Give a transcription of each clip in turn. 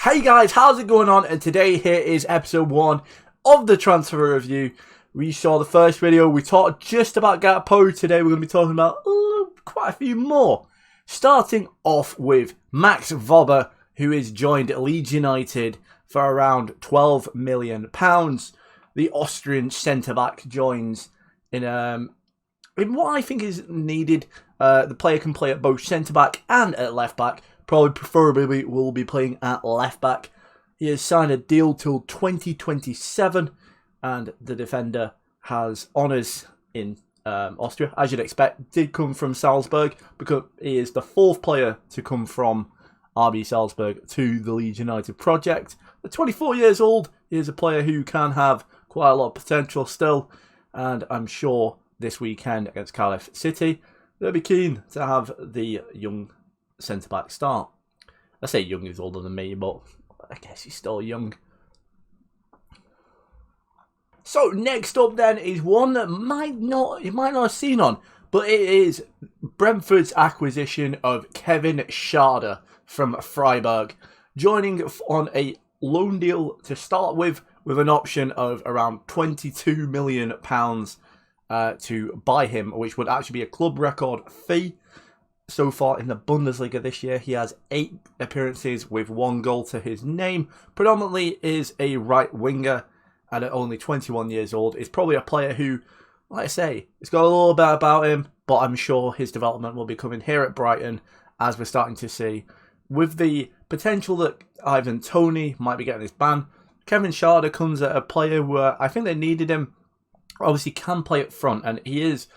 Hey guys, how's it going on? And today here is episode 1 of the transfer review. We saw the first video, we talked just about Gakpo. Today we're going to be talking about quite a few more. Starting off with Max Wober, who has joined Leeds United for around £12 million. The Austrian centre-back joins in what I think is needed. The player can play at both centre-back and at left-back. Probably preferably will be playing at left-back. He has signed a deal till 2027, and the defender has honours in Austria, as you'd expect. Did come from Salzburg, because he is the 4th player to come from RB Salzburg to the Leeds United project. At 24 years old, he is a player who can have quite a lot of potential still, and I'm sure this weekend against Cardiff City, they'll be keen to have the young centre-back start. I say young, he's older than me, but I guess he's still young. So next up then is one that you might not have seen on, but it is Brentford's acquisition of Kevin Schade from Freiburg, joining on a loan deal to start with an option of around £22 million to buy him, which would actually be a club record fee. So far in the Bundesliga this year, he has 8 appearances with 1 goal to his name. Predominantly is a right winger, and at only 21 years old, is probably a player who, like I say, has got a little bit about him, but I'm sure his development will be coming here at Brighton, as we're starting to see. With the potential that Ivan Toney might be getting his ban, Kevin Schade comes at a player where I think they needed him. Obviously can play up front, and he is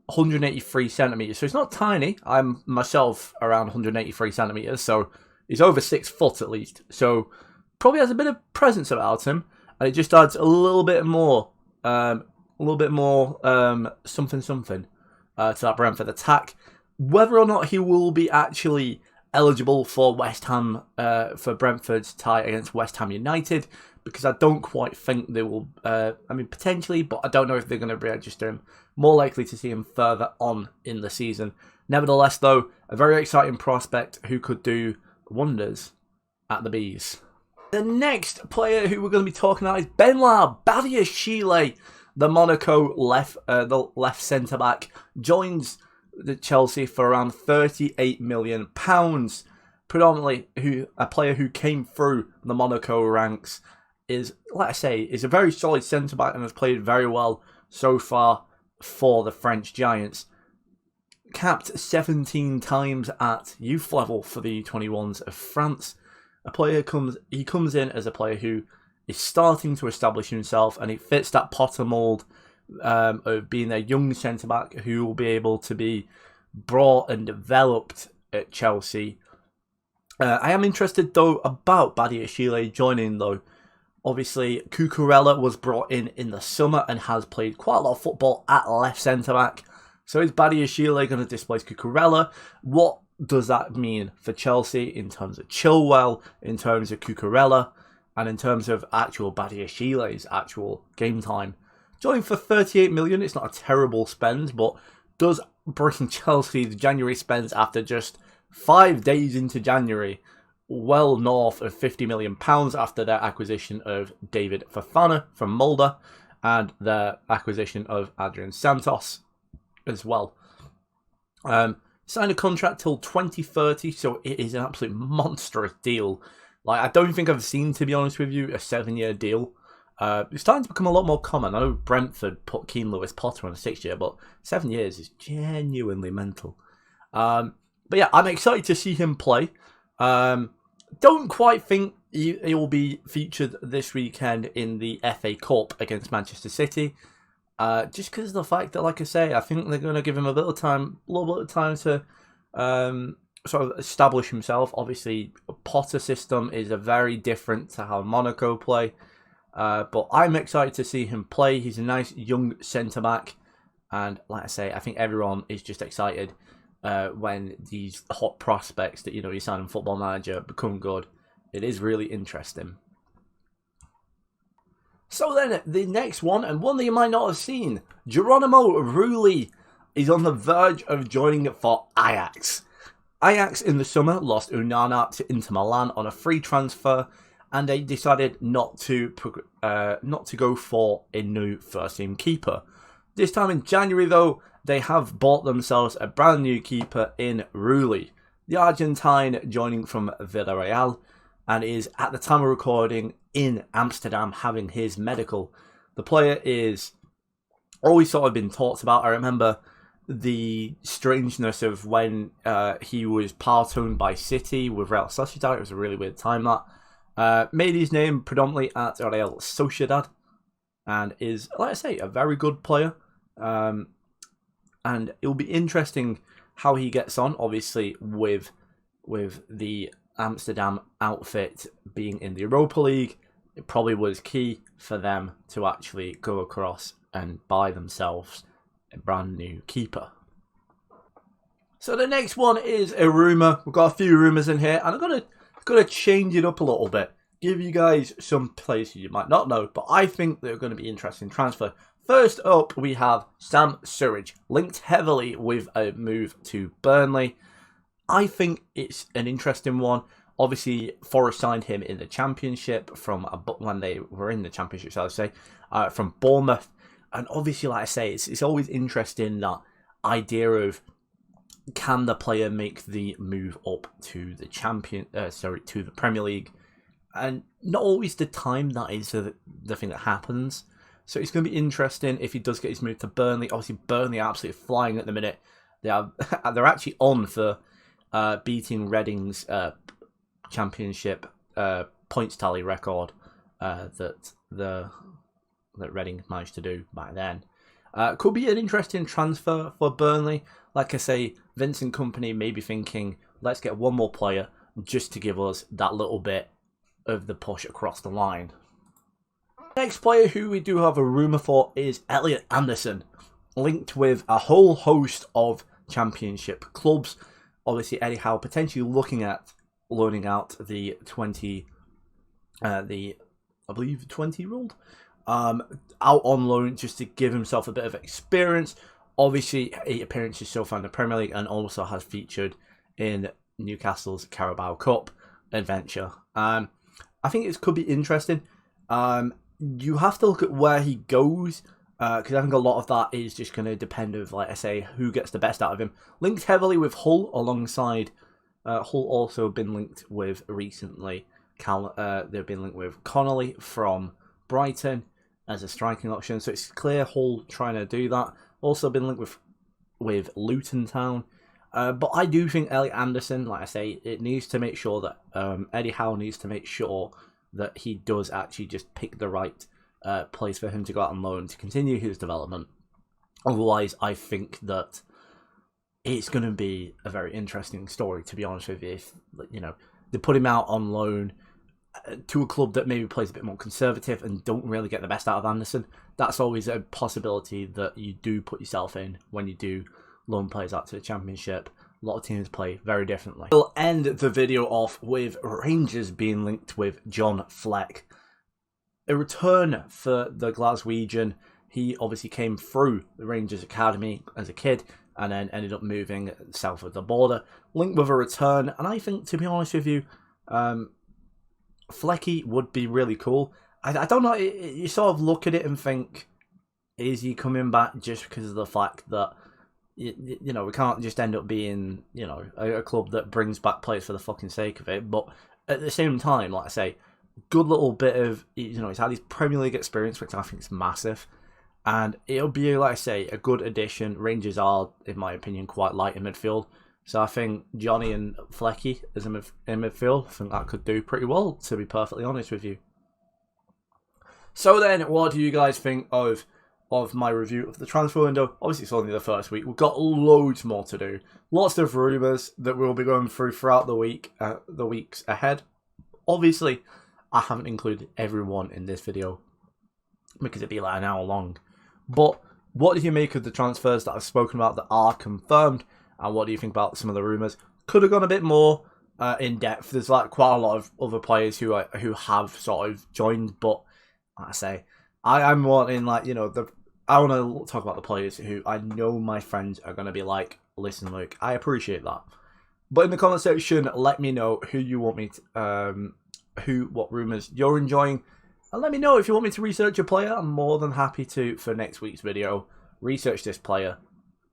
183 centimetres, so he's not tiny. I'm myself around 183 centimetres, so he's over 6 foot at least. So probably has a bit of presence about him, and it just adds a little bit more, something to that Brentford attack. Whether or not he will be actually eligible for West Ham, for Brentford's tie against West Ham United, because I don't quite think they will, potentially, but I don't know if they're going to re-register him. More likely to see him further on in the season. Nevertheless, though, a very exciting prospect who could do wonders at the Bees. The next player who we're going to be talking about is Benoit Badiashile, the Monaco left centre-back, joins the Chelsea for around £38 million. Predominantly a player who came through the Monaco ranks, is, like I say, is a very solid centre-back and has played very well so far for the French Giants. Capped 17 times at youth level for the U21s of France. He comes in as a player who is starting to establish himself, and he fits that Potter mould of being a young centre-back who will be able to be brought and developed at Chelsea. I am interested, though, about Badiashile joining, though. Obviously, Cucurella was brought in the summer and has played quite a lot of football at left centre-back. So is Badiashile going to displace Cucurella? What does that mean for Chelsea in terms of Chilwell, in terms of Cucurella, and in terms of actual Badiashile's actual game time? Joining for £38 million, it's not a terrible spend, but does bring Chelsea the January spends after just 5 days into January well north of £50 million after their acquisition of David Fofana from Mulder and their acquisition of Adrian Santos as well. Signed a contract till 2030, so it is an absolute monstrous deal. Like, I don't think I've seen, to be honest with you, a 7-year deal. It's starting to become a lot more common. I know Brentford put Keane Lewis Potter on a 6-year, but 7 years is genuinely mental. But yeah, I'm excited to see him play. Don't quite think he will be featured this weekend in the FA Cup against Manchester City. Just because of the fact that, like I say, I think they're going to give him a little bit of time to sort of establish himself. Obviously, Potter system is a very different to how Monaco play. But I'm excited to see him play. He's a nice young centre-back. And like I say, I think everyone is just excited when these hot prospects that, you sign in Football Manager become good. It is really interesting. So then, the next one, and one that you might not have seen, Geronimo Rulli is on the verge of joining for Ajax. Ajax in the summer lost Onana to Inter Milan on a free transfer, and they decided not to go for a new first-team keeper. This time in January, though, they have bought themselves a brand new keeper in Rulli, the Argentine joining from Villarreal, and is at the time of recording in Amsterdam having his medical. The player is always sort of been talked about. I remember the strangeness of when he was part-owned by City with Real Sociedad. It was a really weird time that. Made his name predominantly at Real Sociedad and is, like I say, a very good player. And it'll be interesting how he gets on, obviously, with the Amsterdam outfit being in the Europa League. It probably was key for them to actually go across and buy themselves a brand new keeper. So the next one is a rumour. We've got a few rumours in here, and I'm gonna change it up a little bit. Give you guys some places you might not know, but I think they're going to be interesting transfer. First up, we have Sam Surridge, linked heavily with a move to Burnley. I think it's an interesting one. Obviously, Forest signed him in the Championship from when they were in the Championship, shall I say, from Bournemouth. And obviously, like I say, it's always interesting, that idea of, can the player make the move up to the to the Premier League? And not always the time that is the thing that happens. So it's going to be interesting if he does get his move to Burnley. Obviously, Burnley are absolutely flying at the minute. They're actually on for beating Reading's Championship points tally record that Reading managed to do back then. Could be an interesting transfer for Burnley. Like I say, Vincent Kompany may be thinking, let's get one more player just to give us that little bit of the push across the line. Next player who we do have a rumour for is Elliot Anderson, linked with a whole host of Championship clubs. Obviously, Eddie Howe potentially looking at loaning out the 20 ruled out on loan just to give himself a bit of experience. Obviously, 8 appearances so far in the Premier League, and also has featured in Newcastle's Carabao Cup adventure. I think it could be interesting. You have to look at where he goes, because I think a lot of that is just going to depend of, like I say, who gets the best out of him. Linked heavily with Hull, alongside Hull also been linked with recently. They've been linked with Connolly from Brighton as a striking option, so it's clear Hull trying to do that. Also been linked with Luton Town. But I do think Elliot Anderson, like I say, it needs to make sure that Eddie Howe needs to make sure that he does actually just pick the right place for him to go out on loan to continue his development. Otherwise, I think that it's going to be a very interesting story, to be honest with you. If, they put him out on loan to a club that maybe plays a bit more conservative and don't really get the best out of Anderson, that's always a possibility that you do put yourself in when you do loan players out to the Championship. A lot of teams play very differently. We'll end the video off with Rangers being linked with John Fleck. A return for the Glaswegian. He obviously came through the Rangers Academy as a kid and then ended up moving south of the border. Linked with a return, and I think, to be honest with you, Flecky would be really cool. I don't know, you sort of look at it and think, is he coming back just because of the fact that we can't just end up being, a club that brings back players for the fucking sake of it. But at the same time, like I say, good little bit of, he's had his Premier League experience, which I think is massive. And it'll be, like I say, a good addition. Rangers are, in my opinion, quite light in midfield. So I think Johnny and Flecky as in midfield, I think that could do pretty well, to be perfectly honest with you. So then, what do you guys think of my review of the transfer window? Obviously, it's only the first week. We've got loads more to do. Lots of rumours that we'll be going through throughout the weeks ahead. Obviously, I haven't included everyone in this video because it'd be like an hour long. But what do you make of the transfers that I've spoken about that are confirmed? And what do you think about some of the rumours? Could have gone a bit more in depth. There's quite a lot of other players who have sort of joined, but like I say, I'm wanting I want to talk about the players who I know my friends are going to be like, listen, Luke, I appreciate that. But in the comment section, let me know who you want me to, what rumours you're enjoying. And let me know if you want me to research a player. I'm more than happy to, for next week's video, research this player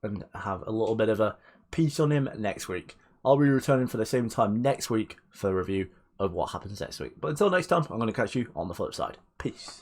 and have a little bit of a piece on him next week. I'll be returning for the same time next week for a review of what happens next week. But until next time, I'm going to catch you on the flip side. Peace.